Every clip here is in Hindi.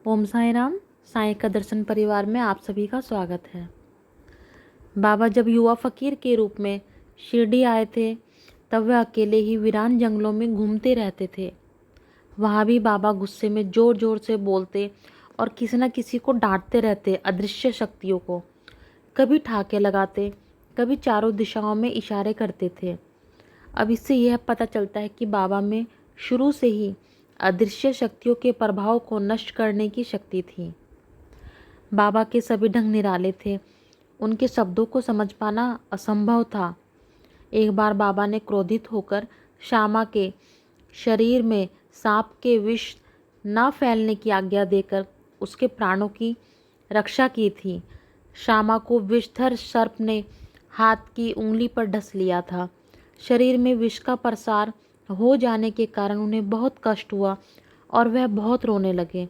ओम साई राम। साईं का दर्शन परिवार में आप सभी का स्वागत है। बाबा जब युवा फकीर के रूप में शिरडी आए थे, तब वह अकेले ही वीरान जंगलों में घूमते रहते थे। वहाँ भी बाबा गुस्से में जोर जोर से बोलते और किसी न किसी को डांटते रहते, अदृश्य शक्तियों को। कभी ठाके लगाते, कभी चारों दिशाओं में इशारे करते थे। अब इससे यह पता चलता है कि बाबा में शुरू से ही अदृश्य शक्तियों के प्रभाव को नष्ट करने की शक्ति थी। बाबा के सभी ढंग निराले थे, उनके शब्दों को समझ पाना असंभव था। एक बार बाबा ने क्रोधित होकर श्यामा के शरीर में सांप के विष न फैलने की आज्ञा देकर उसके प्राणों की रक्षा की थी। श्यामा को विषधर सर्प ने हाथ की उंगली पर डस लिया था। शरीर में विष का प्रसार हो जाने के कारण उन्हें बहुत कष्ट हुआ और वह बहुत रोने लगे।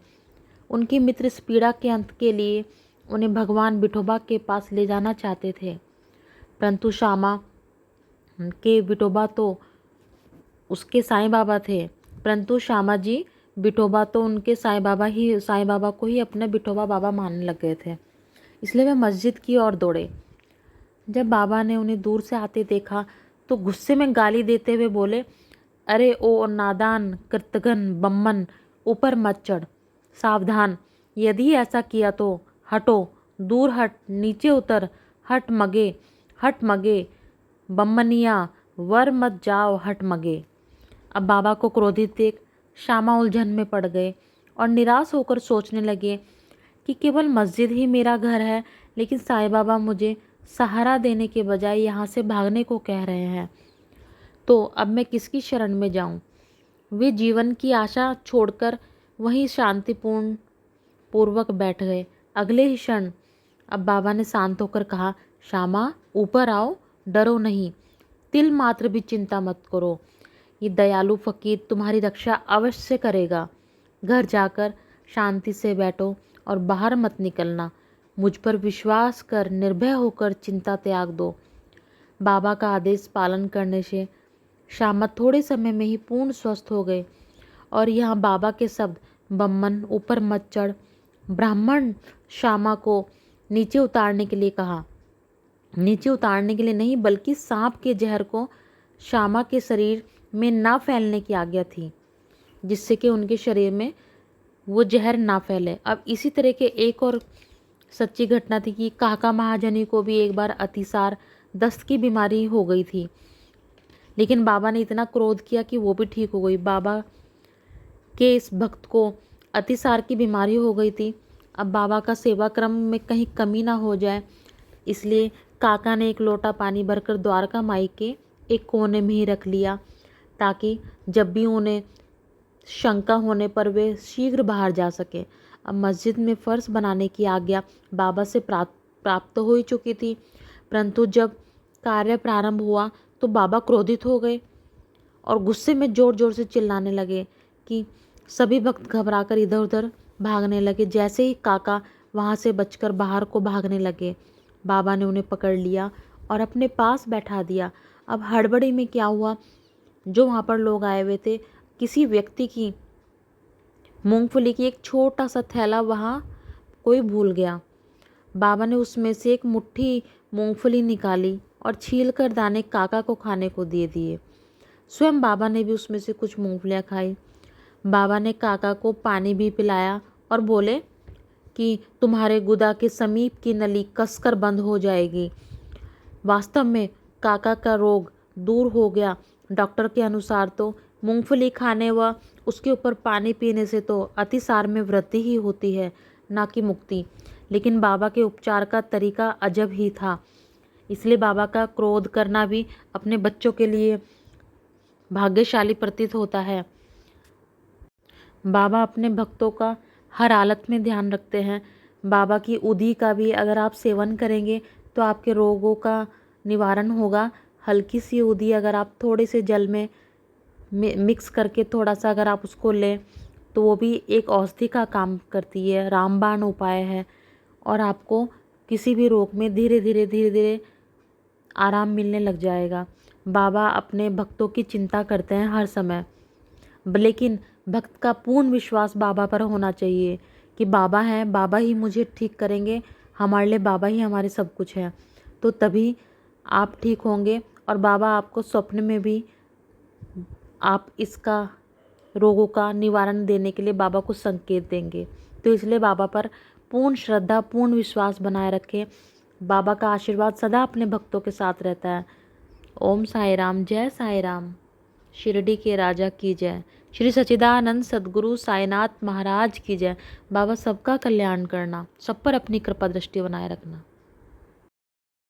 उनके मित्र इस पीड़ा के अंत के लिए उन्हें भगवान विठोबा के पास ले जाना चाहते थे, परंतु श्यामा के विठोबा तो उसके साईं बाबा थे। परंतु श्यामा जी विठोबा तो उनके साईं बाबा को ही अपने विठोबा बाबा मानने लग गए थे। इसलिए वे मस्जिद की ओर दौड़े। जब बाबा ने उन्हें दूर से आते देखा तो गुस्से में गाली देते हुए बोले, अरे ओ नादान कृतघ्न बम्मन, ऊपर मत चढ़, सावधान। यदि ऐसा किया तो हटो, दूर हट, नीचे उतर, हट मगे बम्मनिया, वर मत जाओ, हट मगे। अब बाबा को क्रोधित देख श्यामा उलझन में पड़ गए और निराश होकर सोचने लगे कि केवल मस्जिद ही मेरा घर है, लेकिन साईं बाबा मुझे सहारा देने के बजाय यहाँ से भागने को कह रहे हैं, तो अब मैं किसकी शरण में जाऊँ। वे जीवन की आशा छोड़कर वहीं शांतिपूर्ण पूर्वक बैठ गए। अगले ही क्षण अब बाबा ने शांत होकर कहा, श्यामा ऊपर आओ, डरो नहीं, तिल मात्र भी चिंता मत करो, ये दयालु फकीर तुम्हारी रक्षा अवश्य करेगा। घर जाकर शांति से बैठो और बाहर मत निकलना। मुझ पर विश्वास कर निर्भय होकर चिंता त्याग दो। बाबा का आदेश पालन करने से श्यामा थोड़े समय में ही पूर्ण स्वस्थ हो गए। और यहाँ बाबा के शब्द बम्मन, ऊपर मत चढ़, ब्राह्मण श्यामा को नीचे उतारने के लिए कहा। नीचे उतारने के लिए नहीं, बल्कि सांप के जहर को श्यामा के शरीर में ना फैलने की आज्ञा थी, जिससे कि उनके शरीर में वो जहर ना फैले। अब इसी तरह के एक और सच्ची घटना थी कि काका महाजनी को भी एक बार अतिसार दस्त की बीमारी हो गई थी, लेकिन बाबा ने इतना क्रोध किया कि वो भी ठीक हो गई। बाबा के इस भक्त को अतिसार की बीमारी हो गई थी। अब बाबा का सेवा क्रम में कहीं कमी ना हो जाए, इसलिए काका ने एक लोटा पानी भरकर द्वारका माई के एक कोने में ही रख लिया, ताकि जब भी उन्हें शंका होने पर वे शीघ्र बाहर जा सके। अब मस्जिद में फर्श बनाने की आज्ञा बाबा से प्राप्त हो ही चुकी थी, परंतु जब कार्य प्रारंभ हुआ तो बाबा क्रोधित हो गए और गुस्से में जोर जोर से चिल्लाने लगे कि सभी भक्त घबराकर इधर उधर भागने लगे। जैसे ही काका वहाँ से बचकर बाहर को भागने लगे, बाबा ने उन्हें पकड़ लिया और अपने पास बैठा दिया। अब हड़बड़ी में क्या हुआ, जो वहाँ पर लोग आए हुए थे, किसी व्यक्ति की मूंगफली की एक छोटा सा थैला वहाँ कोई भूल गया। बाबा ने उसमें से एक मुट्ठी मूंगफली निकाली और छीलकर दाने काका को खाने को दे दिए। स्वयं बाबा ने भी उसमें से कुछ मूंगफलियाँ खाई। बाबा ने काका को पानी भी पिलाया और बोले कि तुम्हारे गुदा के समीप की नली कसकर बंद हो जाएगी। वास्तव में काका का रोग दूर हो गया। डॉक्टर के अनुसार तो मूंगफली खाने व उसके ऊपर पानी पीने से तो अतिसार में वृद्धि ही होती है, ना कि मुक्ति। लेकिन बाबा के उपचार का तरीका अजब ही था, इसलिए बाबा का क्रोध करना भी अपने बच्चों के लिए भाग्यशाली प्रतीत होता है। बाबा अपने भक्तों का हर हालत में ध्यान रखते हैं। बाबा की उदी का भी अगर आप सेवन करेंगे तो आपके रोगों का निवारण होगा। हल्की सी उदी अगर आप थोड़े से जल में मिक्स करके थोड़ा सा अगर आप उसको लें तो वो भी एक औषधि का काम करती है, रामबाण उपाय है, और आपको किसी भी रोग में धीरे धीरे आराम मिलने लग जाएगा। बाबा अपने भक्तों की चिंता करते हैं हर समय, लेकिन भक्त का पूर्ण विश्वास बाबा पर होना चाहिए कि बाबा हैं, बाबा ही मुझे ठीक करेंगे, हमारे लिए बाबा ही हमारे सब कुछ है, तो तभी आप ठीक होंगे। और बाबा आपको स्वप्न में भी आप इसका रोगों का निवारण देने के लिए बाबा को संकेत देंगे। तो इसलिए बाबा पर पूर्ण श्रद्धा, पूर्ण विश्वास बनाए रखें। बाबा का आशीर्वाद सदा अपने भक्तों के साथ रहता है। ओम साई राम, जय साई राम। शिरडी के राजा की जय। श्री सच्चिदानंद सद्गुरु साईनाथ महाराज की जय। बाबा सबका कल्याण करना, सब पर अपनी कृपा दृष्टि बनाए रखना।